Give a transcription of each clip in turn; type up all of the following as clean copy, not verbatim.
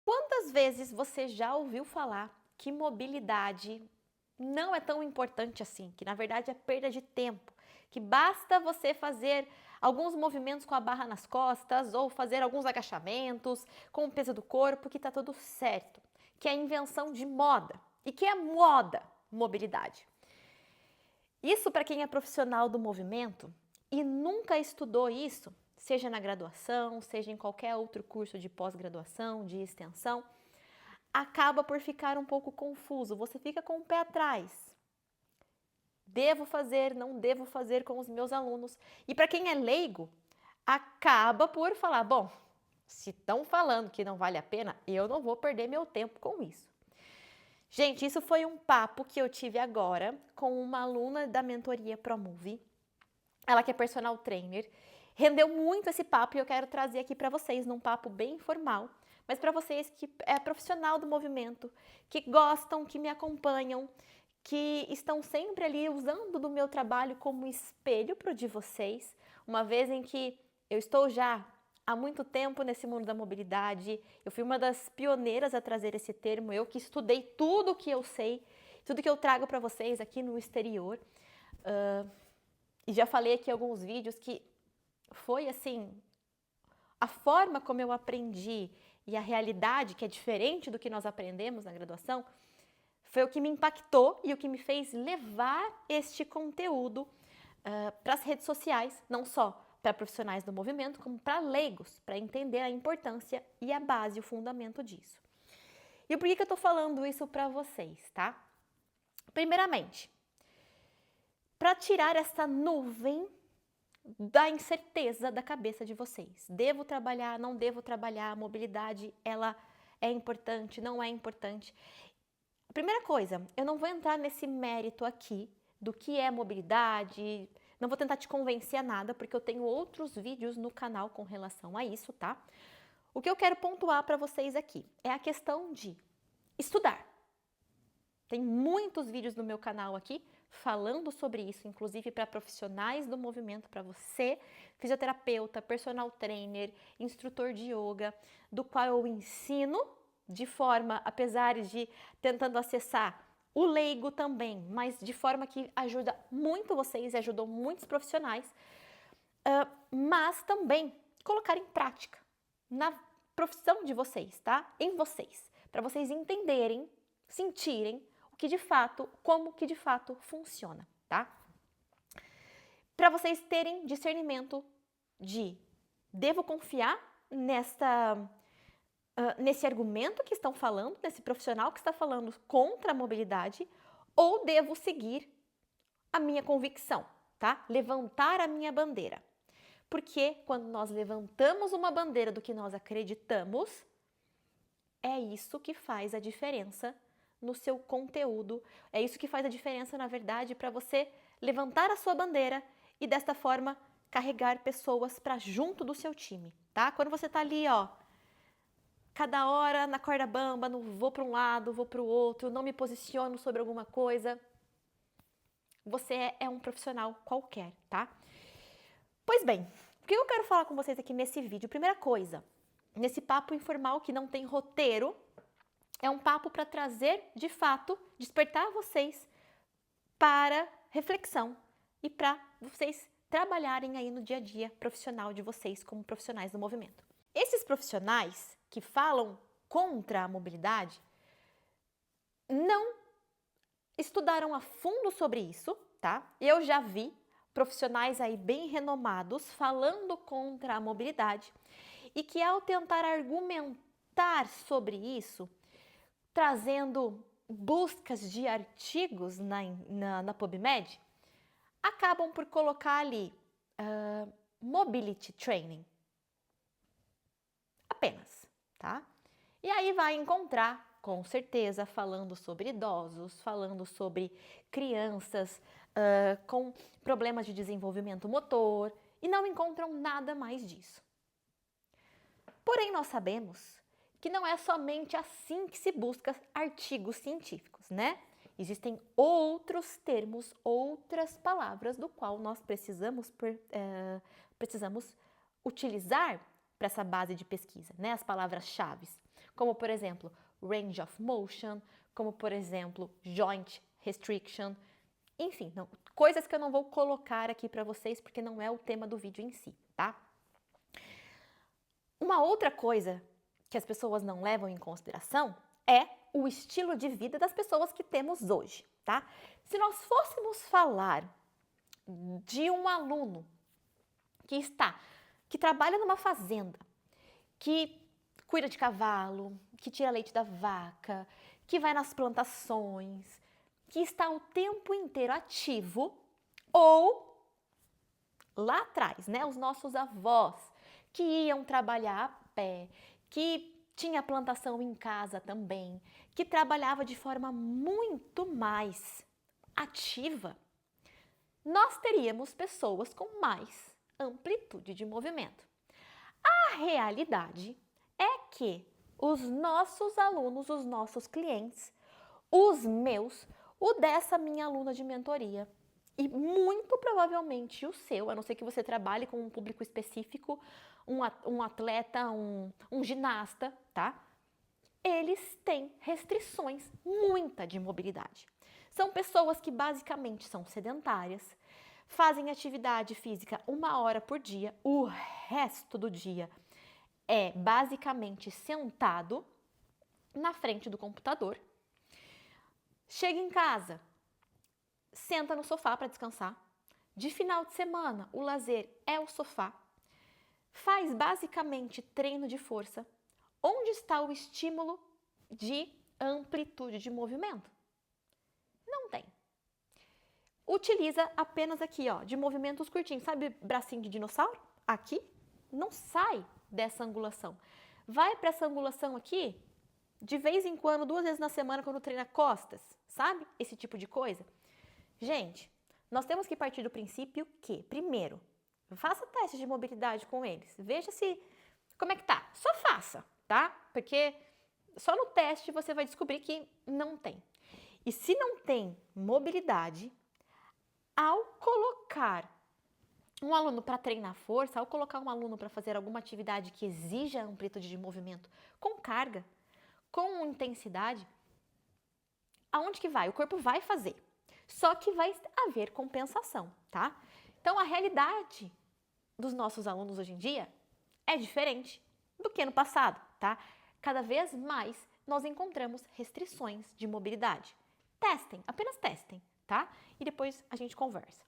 Quantas vezes você já ouviu falar que mobilidade não é tão importante assim, que na verdade é perda de tempo, que basta você fazer alguns movimentos com a barra nas costas ou fazer alguns agachamentos com o peso do corpo que tá tudo certo, que é invenção de moda. E que é moda? Mobilidade. Isso para quem é profissional do movimento e nunca estudou isso, seja na graduação, seja em qualquer outro curso de pós-graduação, de extensão, acaba por ficar um pouco confuso. Você fica com o pé atrás. Devo fazer, não devo fazer com os meus alunos. E para quem é leigo, acaba por falar, bom, se estão falando que não vale a pena, eu não vou perder meu tempo com isso. Gente, isso foi um papo que eu tive agora com uma aluna da mentoria ProMove. Ela que é personal trainer. Rendeu muito esse papo e eu quero trazer aqui para vocês num papo bem informal, mas para vocês que é profissional do movimento, que gostam, que me acompanham, que estão sempre ali usando do meu trabalho como espelho para o de vocês, uma vez em que eu estou já há muito tempo nesse mundo da mobilidade, eu fui uma das pioneiras a trazer esse termo, eu que estudei tudo o que eu sei, tudo que eu trago para vocês aqui no exterior, e já falei aqui em alguns vídeos que foi assim, a forma como eu aprendi e a realidade, que é diferente do que nós aprendemos na graduação, foi o que me impactou e o que me fez levar este conteúdo para as redes sociais, não só para profissionais do movimento, como para leigos, para entender a importância e a base, o fundamento disso. E por que eu estou falando isso para vocês, tá? Primeiramente, para tirar essa nuvem da incerteza da cabeça de vocês. Devo trabalhar, não devo trabalhar, a mobilidade, ela é importante, não é importante. Primeira coisa, eu não vou entrar nesse mérito aqui do que é mobilidade, não vou tentar te convencer a nada, porque eu tenho outros vídeos no canal com relação a isso, tá? O que eu quero pontuar para vocês aqui é a questão de estudar. Tem muitos vídeos no meu canal aqui falando sobre isso, inclusive para profissionais do movimento, para você, fisioterapeuta, personal trainer, instrutor de yoga, do qual eu ensino de forma, apesar de tentando acessar o leigo também, mas de forma que ajuda muito vocês e ajudou muitos profissionais, mas também colocar em prática na profissão de vocês, tá? Em vocês, para vocês entenderem, sentirem o que de fato, como que de fato funciona, tá? Para vocês terem discernimento de devo confiar nesse argumento que estão falando, nesse profissional que está falando contra a mobilidade, ou devo seguir a minha convicção, tá? Levantar a minha bandeira. Porque quando nós levantamos uma bandeira do que nós acreditamos, é isso que faz a diferença no seu conteúdo, é isso que faz a diferença, na verdade, para você levantar a sua bandeira e desta forma carregar pessoas para junto do seu time, tá? Quando você tá ali, ó, cada hora na corda bamba, não vou para um lado, vou para o outro, não me posiciono sobre alguma coisa, você é um profissional qualquer, tá? Pois bem, o que eu quero falar com vocês aqui nesse vídeo? Primeira coisa, nesse papo informal que não tem roteiro, é um papo para trazer, de fato, despertar vocês para reflexão e para vocês trabalharem aí no dia a dia profissional de vocês como profissionais do movimento. Esses profissionais que falam contra a mobilidade não estudaram a fundo sobre isso, tá? Eu já vi profissionais aí bem renomados falando contra a mobilidade e que ao tentar argumentar sobre isso, trazendo buscas de artigos na PubMed, acabam por colocar ali Mobility Training. Apenas, tá? E aí vai encontrar, com certeza, falando sobre idosos, falando sobre crianças com problemas de desenvolvimento motor e não encontram nada mais disso. Porém, nós sabemos que não é somente assim que se busca artigos científicos, né? Existem outros termos, outras palavras do qual nós precisamos utilizar para essa base de pesquisa, né? As palavras-chave, como por exemplo, range of motion, como por exemplo, joint restriction, enfim, coisas que eu não vou colocar aqui para vocês porque não é o tema do vídeo em si, tá? Uma outra coisa que as pessoas não levam em consideração é o estilo de vida das pessoas que temos hoje, tá? Se nós fôssemos falar de um aluno que trabalha numa fazenda, que cuida de cavalo, que tira leite da vaca, que vai nas plantações, que está o tempo inteiro ativo, ou lá atrás, né, os nossos avós que iam trabalhar a pé, que tinha plantação em casa também, que trabalhava de forma muito mais ativa, nós teríamos pessoas com mais amplitude de movimento. A realidade é que os nossos alunos, os nossos clientes, os meus, o dessa minha aluna de mentoria e muito provavelmente o seu, a não ser que você trabalhe com um público específico, um atleta, um ginasta, tá? Eles têm restrições muita de mobilidade. São pessoas que basicamente são sedentárias, fazem atividade física 1 hora por dia, o resto do dia é basicamente sentado na frente do computador. Chega em casa, senta no sofá para descansar. De final de semana, o lazer é o sofá. Faz basicamente treino de força. Onde está o estímulo de amplitude de movimento? Não tem. Utiliza apenas aqui, ó, de movimentos curtinhos. Sabe bracinho de dinossauro? Aqui não sai dessa angulação. Vai para essa angulação aqui, de vez em quando, 2 vezes na semana, quando treina costas, sabe? Esse tipo de coisa. Gente, nós temos que partir do princípio que, primeiro, faça testes de mobilidade com eles. Veja como é que tá. Só faça, tá? Porque só no teste você vai descobrir que não tem. E se não tem mobilidade, ao colocar um aluno para treinar força, ao colocar um aluno para fazer alguma atividade que exija amplitude de movimento com carga, com intensidade, aonde que vai? O corpo vai fazer. Só que vai haver compensação, tá? Então, a realidade dos nossos alunos hoje em dia é diferente do que no passado, tá? Cada vez mais nós encontramos restrições de mobilidade. Testem, apenas testem, tá? E depois a gente conversa.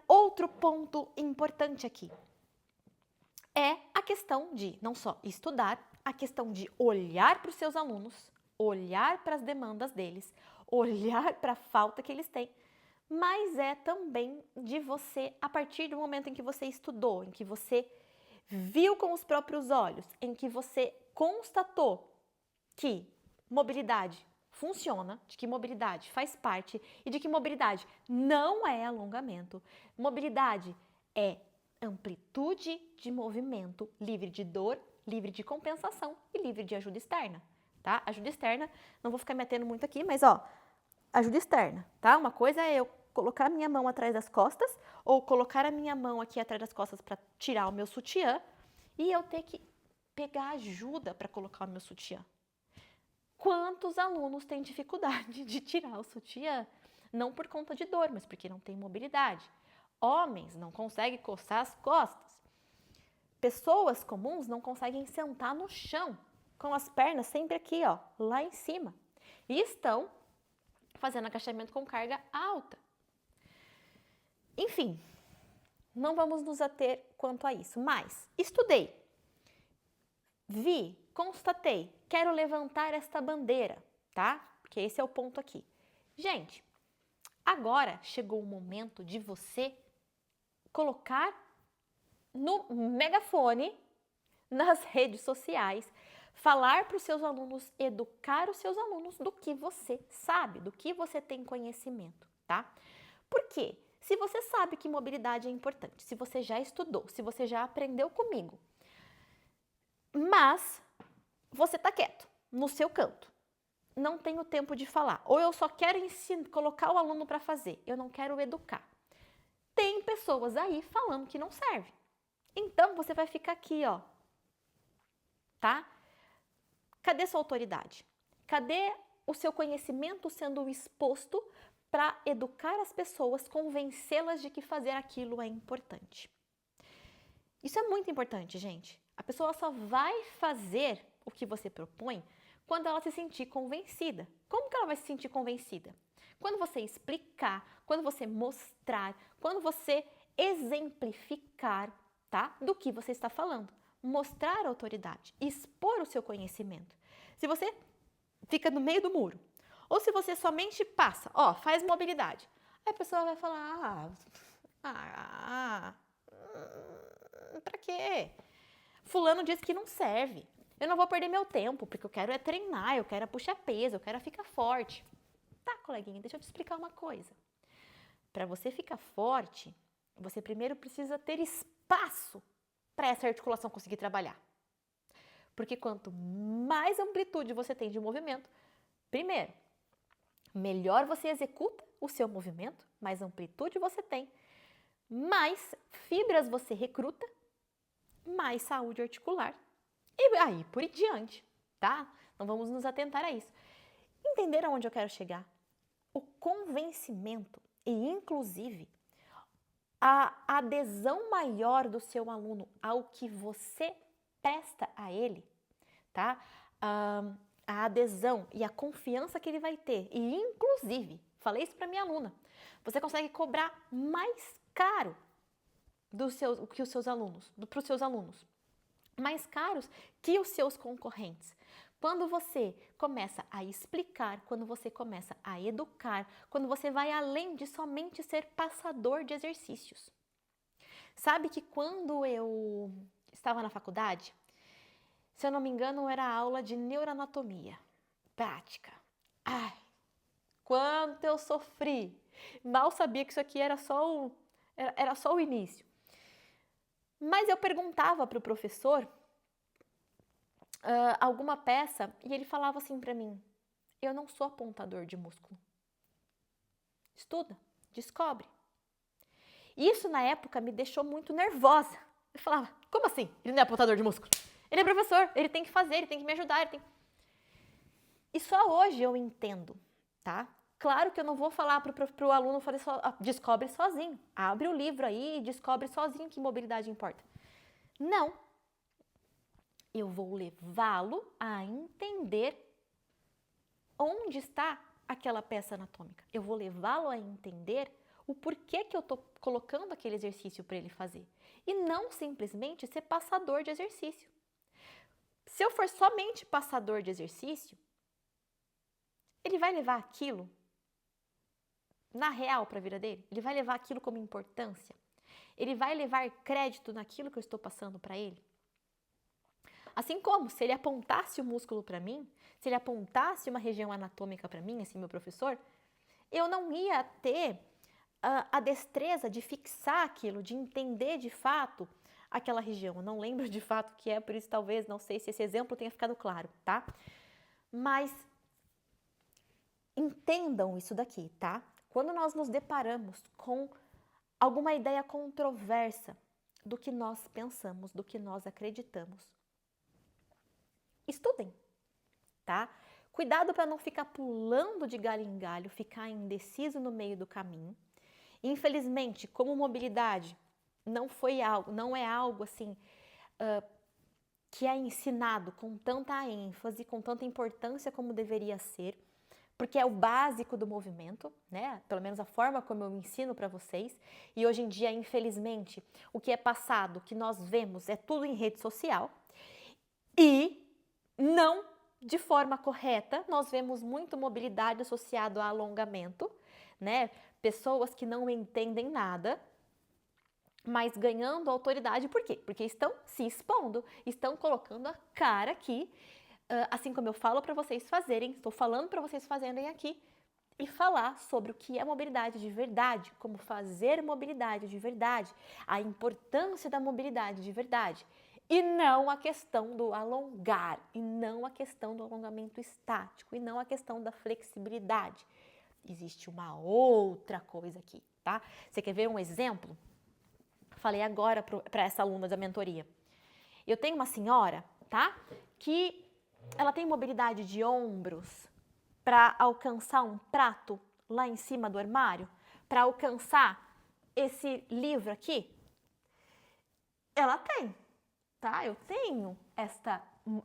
Outro ponto importante aqui é a questão de não só estudar, a questão de olhar para os seus alunos, olhar para as demandas deles, olhar para a falta que eles têm, mas é também de você, a partir do momento em que você estudou, em que você viu com os próprios olhos, em que você constatou que mobilidade funciona, de que mobilidade faz parte e de que mobilidade não é alongamento. Mobilidade é amplitude de movimento livre de dor, livre de compensação e livre de ajuda externa, tá? Ajuda externa, não vou ficar me atendo muito aqui, mas ó, ajuda externa, tá? Uma coisa é eu colocar a minha mão atrás das costas ou colocar a minha mão aqui atrás das costas para tirar o meu sutiã e eu ter que pegar ajuda para colocar o meu sutiã. Quantos alunos têm dificuldade de tirar o sutiã? Não por conta de dor, mas porque não tem mobilidade. Homens não conseguem coçar as costas. Pessoas comuns não conseguem sentar no chão, com as pernas sempre aqui, ó, lá em cima. E estão fazendo agachamento com carga alta. Enfim, não vamos nos ater quanto a isso, mas estudei, vi, constatei, quero levantar esta bandeira, tá? Porque esse é o ponto aqui. Gente, agora chegou o momento de você colocar no megafone, nas redes sociais, falar para os seus alunos, educar os seus alunos do que você sabe, do que você tem conhecimento, tá? Por quê? Se você sabe que mobilidade é importante, se você já estudou, se você já aprendeu comigo, mas você está quieto, no seu canto, não tenho tempo de falar, ou eu só quero colocar o aluno para fazer, eu não quero educar. Tem pessoas aí falando que não serve. Então, você vai ficar aqui, ó, tá? Cadê sua autoridade? Cadê o seu conhecimento sendo exposto para educar as pessoas, convencê-las de que fazer aquilo é importante? Isso é muito importante, gente. A pessoa só vai fazer o que você propõe quando ela se sentir convencida. Como que ela vai se sentir convencida? Quando você explicar, quando você mostrar, quando você exemplificar, tá? Do que você está falando. Mostrar a autoridade, expor o seu conhecimento. Se você fica no meio do muro, ou se você somente passa, ó, faz mobilidade, aí a pessoa vai falar, pra quê? Fulano disse que não serve. Eu não vou perder meu tempo, porque eu quero é treinar, eu quero é puxar peso, eu quero é ficar forte. Tá, coleguinha, deixa eu te explicar uma coisa. Para você ficar forte, você primeiro precisa ter espaço para essa articulação conseguir trabalhar. Porque quanto mais amplitude você tem de movimento, primeiro, melhor você executa o seu movimento, mais amplitude você tem, mais fibras você recruta, mais saúde articular. E aí, por diante, tá? Não vamos nos atentar a isso. Entenderam onde eu quero chegar? O convencimento e, inclusive, a adesão maior do seu aluno ao que você presta a ele, tá? A adesão e a confiança que ele vai ter. E, inclusive, falei isso para minha aluna, você consegue cobrar mais caro para os seus alunos, mais caros que os seus concorrentes. Quando você começa a explicar, quando você começa a educar, quando você vai além de somente ser passador de exercícios. Sabe que quando eu estava na faculdade, se eu não me engano, era aula de neuroanatomia prática. Ai, quanto eu sofri! Mal sabia que isso aqui era só o início. Mas eu perguntava para o professor alguma peça e ele falava assim para mim, eu não sou apontador de músculo. Estuda, descobre. Isso na época me deixou muito nervosa. Eu falava, como assim? Ele não é apontador de músculo? Ele é professor, ele tem que fazer, ele tem que me ajudar. E só hoje eu entendo, tá? Claro que eu não vou falar para o aluno fazer descobre sozinho. Abre o livro aí e descobre sozinho que mobilidade importa. Não. Eu vou levá-lo a entender onde está aquela peça anatômica. Eu vou levá-lo a entender o porquê que eu estou colocando aquele exercício para ele fazer. E não simplesmente ser passador de exercício. Se eu for somente passador de exercício, ele vai levar aquilo na real para a vida dele? Ele vai levar aquilo como importância? Ele vai levar crédito naquilo que eu estou passando para ele? Assim como se ele apontasse o músculo para mim, se ele apontasse uma região anatômica para mim, assim, meu professor, eu não ia ter a destreza de fixar aquilo, de entender de fato aquela região. Eu não lembro de fato o que é, por isso talvez, não sei se esse exemplo tenha ficado claro, tá? Mas entendam isso daqui, tá? Quando nós nos deparamos com alguma ideia controversa do que nós pensamos, do que nós acreditamos, estudem, tá? Cuidado para não ficar pulando de galho em galho, ficar indeciso no meio do caminho. Infelizmente, como mobilidade não é algo assim que é ensinado com tanta ênfase, com tanta importância como deveria ser, porque é o básico do movimento, né? Pelo menos a forma como eu ensino para vocês. E hoje em dia, infelizmente, o que é passado, o que nós vemos é tudo em rede social. E não de forma correta, nós vemos muito mobilidade associada a alongamento, né? Pessoas que não entendem nada, mas ganhando autoridade. Por quê? Porque estão se expondo, estão colocando a cara aqui, assim como eu falo para vocês fazerem, estou falando para vocês fazerem aqui, e falar sobre o que é mobilidade de verdade, como fazer mobilidade de verdade, a importância da mobilidade de verdade. E não a questão do alongar, e não a questão do alongamento estático, e não a questão da flexibilidade. Existe uma outra coisa aqui, tá? Você quer ver um exemplo? Falei agora para essa aluna da mentoria. Eu tenho uma senhora, tá? que ela tem mobilidade de ombros para alcançar um prato lá em cima do armário, para alcançar esse livro aqui? Ela tem, tá? Eu tenho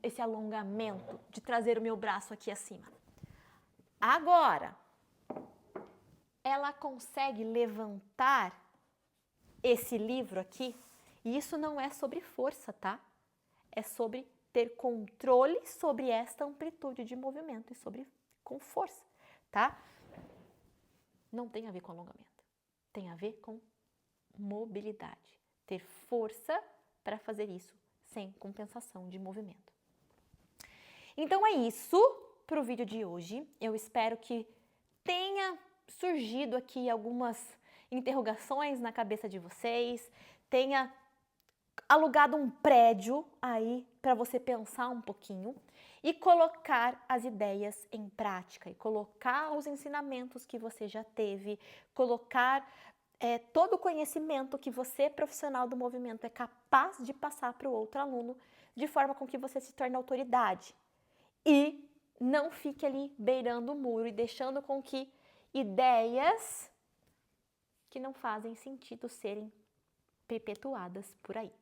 esse alongamento de trazer o meu braço aqui acima. Agora, ela consegue levantar esse livro aqui? E isso não é sobre força, tá? É sobre ter controle sobre esta amplitude de movimento e com força, tá? Não tem a ver com alongamento, tem a ver com mobilidade. Ter força para fazer isso sem compensação de movimento. Então é isso para o vídeo de hoje. Eu espero que tenha surgido aqui algumas interrogações na cabeça de vocês, tenha alugado um prédio aí para você pensar um pouquinho e colocar as ideias em prática e colocar os ensinamentos que você já teve, colocar todo o conhecimento que você, profissional do movimento, é capaz de passar para o outro aluno de forma com que você se torne autoridade e não fique ali beirando o muro e deixando com que ideias que não fazem sentido serem perpetuadas por aí.